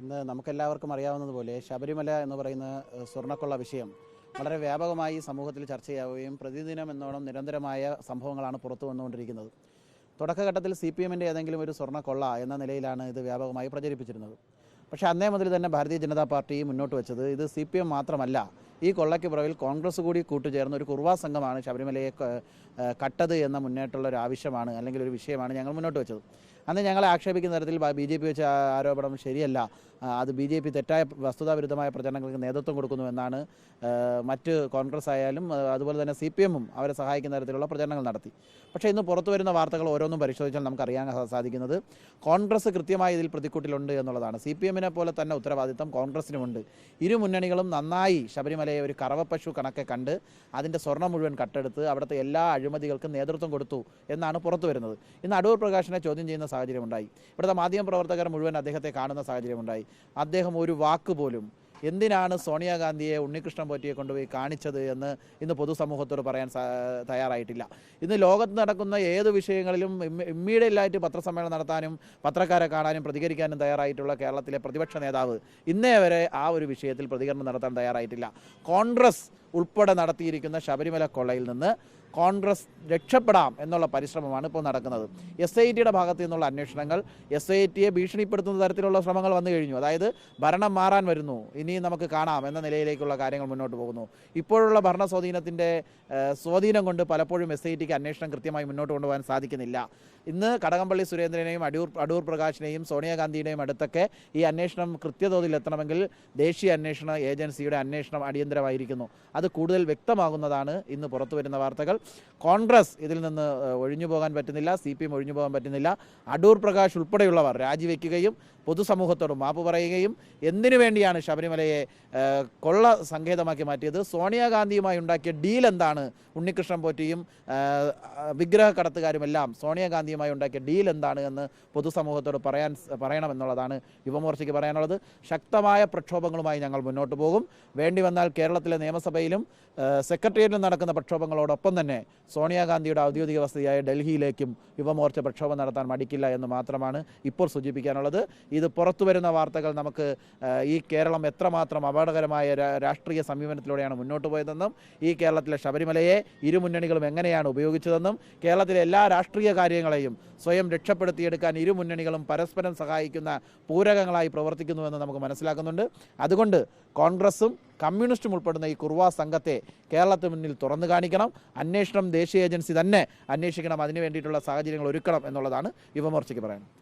ഇന്ന് നമുക്കെല്ലാവർക്കും അറിയാവുന്നതുപോലെ ശബരിമല എന്ന് പറയുന്ന സ്വർണ്ണക്കൊള്ള വിഷയം വളരെ വ്യാപകമായി സമൂഹത്തിൽ ചർച്ചയാവുകയും പ്രതിദിനം എന്നോണം നിരന്തരമായ സംഭവങ്ങളാണ് പുറത്തു വന്നുകൊണ്ടിരിക്കുന്നത്. തുടക്കഘട്ടത്തിൽ CPM-ൻ്റെ ഏതെങ്കിലും ഒരു സ്വർണ്ണക്കൊള്ള എന്ന നിലയിലാണ് ഇത് വ്യാപകമായി പ്രചരിപ്പിച്ചിരുന്നത്. പക്ഷേ അന്നേ മുതൽ തന്നെ ഭാരതീയ ജനതാ പാർട്ടി മുന്നോട്ട് വെച്ചത് ഇത് CPM മാത്രമല്ല, ഈ കൊള്ളയ്ക്ക് പുറകിൽ കോൺഗ്രസ് കൂടി കൂട്ടുചേർന്ന ഒരു കുർവാ സംഘമാണ് ശബരിമലയെ കട്ടത് എന്ന മുന്നേറ്റുള്ള ഒരു ആവശ്യമാണ് അല്ലെങ്കിൽ ഒരു വിഷയമാണ് ഞങ്ങൾ മുന്നോട്ട് വെച്ചത്. അന്ന് ഞങ്ങളെ ആക്ഷേപിക്കുന്ന തരത്തിൽ BJP വെച്ച ആരോപണം ശരിയല്ല, അത് BJP തെറ്റായ വസ്തുതാവിരുദ്ധമായ പ്രചരണങ്ങൾക്ക് നേതൃത്വം കൊടുക്കുന്നു എന്നാണ് മറ്റ് കോൺഗ്രസ് ആയാലും അതുപോലെ തന്നെ CPM-ഉം അവരെ സഹായിക്കുന്ന തരത്തിലുള്ള പ്രചരണങ്ങൾ നടത്തി. പക്ഷേ ഇന്ന് പുറത്തു വരുന്ന വാർത്തകൾ ഓരോന്നും പരിശോധിച്ചാൽ നമുക്കറിയാൻ സാധിക്കുന്നത് കോൺഗ്രസ് കൃത്യമായി ഇതിൽ പ്രതിക്കൂട്ടിലുണ്ട് എന്നുള്ളതാണ്. CPM-നെ പോലെ തന്നെ ഉത്തരവാദിത്തം കോൺഗ്രസിനുമുണ്ട്. ഇരു മുന്നണികളും നന്നായി ശബരിമലയെ ഒരു കറവപ്പശു കണക്കെ കണ്ട് അതിൻ്റെ സ്വർണ്ണം മുഴുവൻ കട്ടെടുത്ത് അവിടുത്തെ എല്ലാ അഴിമതികൾക്കും നേതൃത്വം കൊടുത്തു എന്നാണ് പുറത്തു വരുന്നത്. ഇന്ന് അടൂർ പ്രകാശിനെ ചോദ്യം ചെയ്യുന്ന സാഹചര്യമുണ്ടായി. ഇവിടുത്തെ മാധ്യമപ്രവർത്തകർ മുഴുവൻ അദ്ദേഹത്തെ കാണുന്ന സാഹചര്യമുണ്ടായി. അദ്ദേഹം ഒരു വാക്ക് പോലും എന്തിനാണ് സോണിയാഗാന്ധിയെ ഉണ്ണികൃഷ്ണൻ പോറ്റിയെ കൊണ്ടുപോയി കാണിച്ചത് എന്ന് ഇന്ന് പൊതുസമൂഹത്തോട് പറയാൻ തയ്യാറായിട്ടില്ല. ഇന്ന് ലോകത്ത് നടക്കുന്ന ഏത് വിഷയങ്ങളിലും ഇമ്മീഡിയറ്റായിട്ട് പത്രസമ്മേളനം നടത്താനും പത്രക്കാരെ കാണാനും പ്രതികരിക്കാനും തയ്യാറായിട്ടുള്ള കേരളത്തിലെ പ്രതിപക്ഷ നേതാവ് ഇന്നേ വരെ ആ ഒരു വിഷയത്തിൽ പ്രതികരണം നടത്താൻ തയ്യാറായിട്ടില്ല. കോൺഗ്രസ് ഉൾപ്പെടെ നടത്തിയിരിക്കുന്ന ശബരിമല കൊള്ളയിൽ നിന്ന് കോൺഗ്രസ് രക്ഷപ്പെടാം എന്നുള്ള പരിശ്രമമാണ് ഇപ്പോൾ നടക്കുന്നത്. SITയുടെ ഭാഗത്തു നിന്നുള്ള അന്വേഷണങ്ങൾ SITയെ ഭീഷണിപ്പെടുത്തുന്ന തരത്തിലുള്ള ശ്രമങ്ങൾ വന്നു കഴിഞ്ഞു. അതായത് ഭരണം മാറാൻ വരുന്നു, ഇനിയും നമുക്ക് കാണാം എന്ന നിലയിലേക്കുള്ള കാര്യങ്ങൾ മുന്നോട്ട് പോകുന്നു. ഇപ്പോഴുള്ള ഭരണ സ്വാധീനം കൊണ്ട് പലപ്പോഴും SITക്ക് അന്വേഷണം കൃത്യമായി മുന്നോട്ട് കൊണ്ടുപോകാൻ സാധിക്കുന്നില്ല. ഇന്ന് കടകംപള്ളി സുരേന്ദ്രനെയും അടൂർ പ്രകാശിനെയും സോണിയാഗാന്ധിയുടെയും അടുത്തൊക്കെ ഈ അന്വേഷണം കൃത്യതോതിലെത്തണമെങ്കിൽ ദേശീയ അന്വേഷണ ഏജൻസിയുടെ അന്വേഷണം അടിയന്തരമായിരിക്കുന്നു. അത് കൂടുതൽ വ്യക്തമാകുന്നതാണ് ഇന്ന് പുറത്തു വരുന്ന വാർത്തകൾ. കോൺഗ്രസ് ഇതിൽ നിന്ന് ഒഴിഞ്ഞു പോകാൻ പറ്റുന്നില്ല, CPM ഒഴിഞ്ഞു പോകാൻ പറ്റുന്നില്ല. അടൂർ പ്രകാശ് ഉൾപ്പെടെയുള്ളവർ രാജിവെക്കുകയും പൊതുസമൂഹത്തോട് മാപ്പ് പറയുകയും എന്തിനു വേണ്ടിയാണ് ശബരിമലയെ കൊള്ള സങ്കേതമാക്കി മാറ്റിയത്, സോണിയാഗാന്ധിയുമായി ഉണ്ടാക്കിയ ഡീൽ എന്താണ്, ഉണ്ണികൃഷ്ണൻ പോറ്റിയും വിഗ്രഹ കടത്തുകാരുമെല്ലാം സോണിയാഗാന്ധിയുമായി ഉണ്ടാക്കിയ ഡീൽ എന്താണ് എന്ന് പൊതുസമൂഹത്തോട് പറയണമെന്നുള്ളതാണ് യുവമോർച്ചയ്ക്ക് പറയാനുള്ളത്. ശക്തമായ പ്രക്ഷോഭങ്ങളുമായി ഞങ്ങൾ മുന്നോട്ട് പോകും. വേണ്ടി വന്നാൽ കേരളത്തിലെ നിയമസഭയിലും സെക്രട്ടേറിയറ്റിലും നടക്കുന്ന പ്രക്ഷോഭങ്ങളോടൊപ്പം തന്നെ സോണിയാഗാന്ധിയുടെ ഔദ്യോഗിക വസതിയായ ഡൽഹിയിലേക്കും യുവമോർച്ച പ്രക്ഷോഭം നടത്താൻ മടിക്കില്ല എന്ന് മാത്രമാണ് ഇപ്പോൾ സൂചിപ്പിക്കാനുള്ളത്. ഇത് പുറത്തു വരുന്ന വാർത്തകൾ നമുക്ക് ഈ കേരളം എത്രമാത്രം അപകടകരമായ രാഷ്ട്രീയ സമീപനത്തിലൂടെയാണ് മുന്നോട്ട് പോയതെന്നും ഈ കേരളത്തിലെ ശബരിമലയെ ഇരു മുന്നണികളും എങ്ങനെയാണ് ഉപയോഗിച്ചതെന്നും കേരളത്തിലെ എല്ലാ രാഷ്ട്രീയ കാര്യങ്ങളെയും സ്വയം രക്ഷപ്പെടുത്തിയെടുക്കാൻ ഇരു മുന്നണികളും പരസ്പരം സഹായിക്കുന്ന പൂരകങ്ങളായി പ്രവർത്തിക്കുന്നുവെന്ന് നമുക്ക് മനസ്സിലാക്കുന്നുണ്ട്. അതുകൊണ്ട് കോൺഗ്രസും കമ്മ്യൂണിസ്റ്റും ഉൾപ്പെടുന്ന ഈ കുർവാ സംഘത്തെ കേരളത്തിന് മുന്നിൽ തുറന്നു കാണിക്കണം. അന്വേഷണം ദേശീയ ഏജൻസി തന്നെ അന്വേഷിക്കണം. അതിനു വേണ്ടിയിട്ടുള്ള സാഹചര്യങ്ങൾ ഒരുക്കണം എന്നുള്ളതാണ് യുവമോർച്ചയ്ക്ക് പറയുന്നത്.